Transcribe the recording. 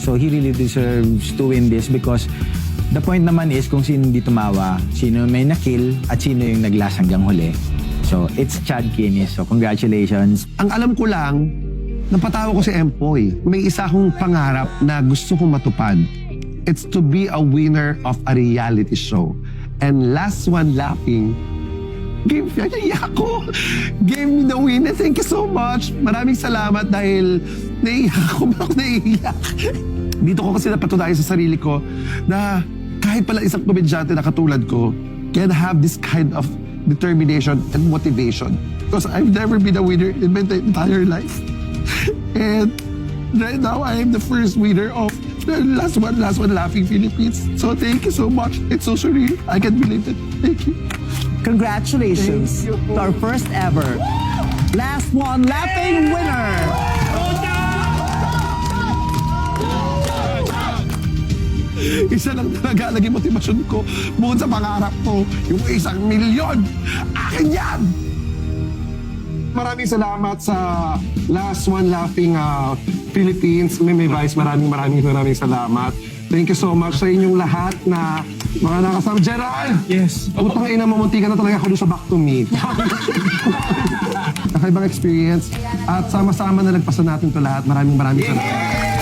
So he really deserves to win this because the point naman is kung sino hindi tumawa, sino may nakill, at sino yung nag-last hanggang huli. So it's Chad Kinis. So congratulations. Ang alam ko lang, napatawa ko si Empoy. May isa akong pangarap na gusto kong matupad. It's to be a winner of a reality show. And last one laughing, gave me the winner. Thank you so much. Maraming salamat dahil naiiyak ako naiiyak. Dito ko kasi napatunayan sa sarili ko na kahit pala isang komedyante na katulad ko can have this kind of determination and motivation. Because I've never been a winner in my entire life. And right now, I am the first winner of the last one Laughing Philippines. So thank you so much. It's so surreal. I can't believe it. Thank you. Congratulations Thank you. to our first ever Last One Laughing winner. Isa lang talaga naging motivasyon ko bukod sa pangarap ko, yung 1 milyon. Akin yan! Maraming salamat sa Last One Laughing Philippines. May Vice, maraming salamat. Thank you so much sa inyong lahat na mga nakasama. Gerald! Yes. Putang ina, mamunti ka na talaga ako doon sa Back to Me. Nakaibang experience. At sama-sama na nagpasa natin to lahat. Maraming salamat.